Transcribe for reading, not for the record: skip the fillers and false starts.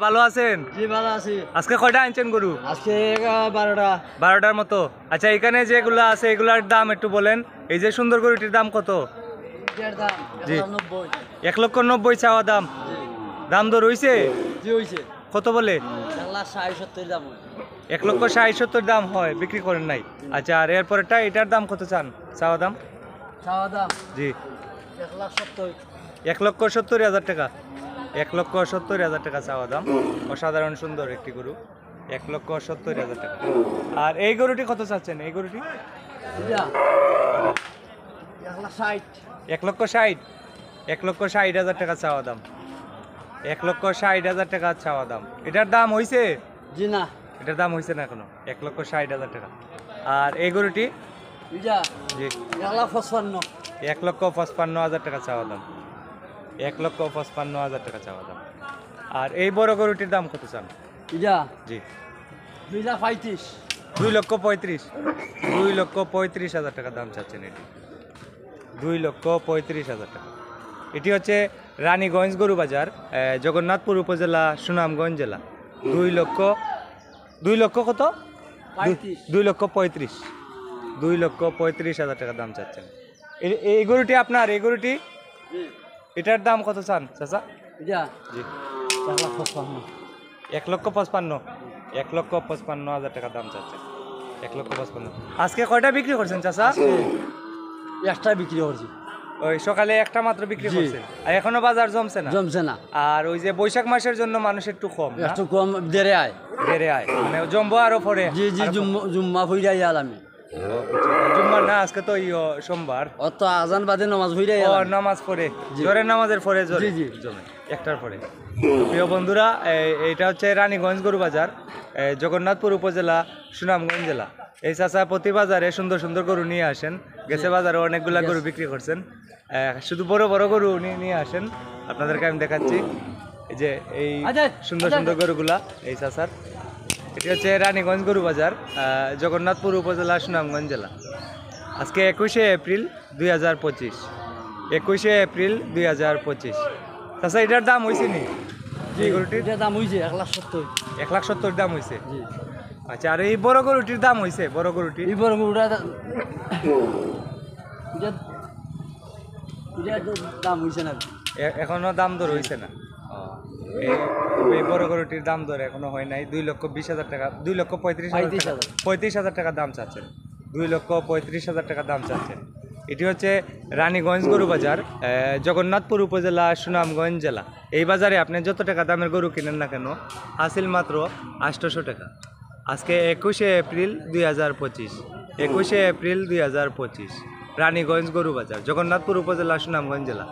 ভালো আছেন? জি ভালো আছি। আজকে কয়টা আনছেন গরু? আজকে 12টা। 12টার মতো। আচ্ছা, এখানে যেগুলো আছে এগুলার দাম একটু বলেন। এই যে সুন্দর গরুটির দাম কত? এটার দাম জি। 90। 1,90,000 চাওয়া দাম। দাম দর হইছে? জি হইছে। কত বলে? 1,60,70 দাম হয়। 1,60,70 দাম হয়, বিক্রি করেন নাই। আচ্ছা, আর এরপরেরটা এটার দাম কত চান? চাওয়া দাম? চাওয়া দাম জি। 1,70,000। 1,70,000 টাকা। 1,70,000 টাকা চাওয়া দাম। অসাধারণ সুন্দর একটি গরু। 1,70,000 টাকা। আর এই গরুটি কত চাচ্ছেন? এই গরুটি এটা 1,60,000। 1,60,000। 1,60,000 টাকা চাওয়া দাম। 1,60,000 টাকা চাওয়া দাম। এটার দাম হইছে? জি না। এটার দাম হইছে না এখনো। 1,60,000 টাকা। আর এই গরুটি? এটা জি। 1,55,000। 1,55,000 টাকা চাওয়া দাম। 1,55,000 টাকা চাওয়া দাম। আর এই বড় গরুটির দাম কত চান? এটা জি। 2,35,000। 2,35,000। 2,35,000 টাকা দাম চাচ্ছেন এটি। 2,35,000 টাকা। এটি হচ্ছে রানীগঞ্জ গরু বাজার, জগন্নাথপুর উপজেলা, সুনামগঞ্জ জেলা। 2 লক্ষ কত? 2,35,000। 2,35,000 টাকা দাম চাচ্ছেন। এই গরুটি আপনার? এই গরুটি এটার দাম কত চান চাচা? এটা জি। 1,55,000। 1,55,000। 1,55,000 টাকা দাম চাচ্ছেন। 1,55,000। আজকে কয়টা বিক্রি করছেন চাচা? একটা বিক্রি করছি। ওই সকালে একটা মাত্র বিক্রি জি। করছেন, আর এখনো বাজার জমছে না? জমছে না। আর ওই যে বৈশাখ মাসের জন্য মানুষ একটু কম, না? একটু কম দেরে আয়। বেড়ে আয়, মানে জমবো আরো পরে। জি জি জুম্মা ফইরাই আল আমি। জুম্মার না, আজকে তো সোমবার। অত আজান বাদে নামাজ ফইরাই ও আল। নামাজ পড়ে, জি। জোরের নামাজের পরে জি, জি। জমে একটার পরে। প্রিয় বন্ধুরা, এইটা হচ্ছে রানীগঞ্জ গরু বাজার, জগন্নাথপুর উপজেলা, সুনামগঞ্জ জেলা। এই চাচা প্রতি বাজারে সুন্দর সুন্দর গরু নিয়ে আসেন। গেছে বাজারে অনেকগুলা গরু বিক্রি করছেন। শুধু বড় বড় গরু নিয়ে আসেন, আপনাদেরকে আমি দেখাচ্ছি। এই যে এই সুন্দর সুন্দর গরুগুলা এই চাচার। এটি হচ্ছে রানীগঞ্জ গরু বাজার, জগন্নাথপুর উপজেলা, সুনামগঞ্জ জেলা। আজকে 21শে এপ্রিল 2025। 21শে এপ্রিল 2025। চাচা, এটার দাম হয়েছে নি? এই গরুটির এটা দাম হইছে 1,70,000। 1,70,000 দাম হয়েছে। জি। আচ্ছা, আর এই বড় গরুটির দাম হয়েছে? বড় গরুটি এই বড় গরুটা এটা এটা দাম হইছে না। এখনো দাম দর হয়েছে না। এই বড় গরুটির দাম দর এখনো হয় নাই। 2,20,000 টাকা, 2,35,000। 35,000 টাকা দাম চাচ্ছেন। 2,35,000 টাকা দাম চাচ্ছেন। এটি হচ্ছে রানীগঞ্জ গরু বাজার, জগন্নাথপুর উপজেলা, সুনামগঞ্জ জেলা। এই বাজারে আপনি যত টাকা দামের গরু কিনেন না কেন, হাসিল মাত্র 800 টাকা। আজকে 21শে এপ্রিল 2025। 21শে এপ্রিল 2025। রানীগঞ্জ গরু বাজার, জগন্নাথপুর উপজেলা, সুনামগঞ্জ জেলা।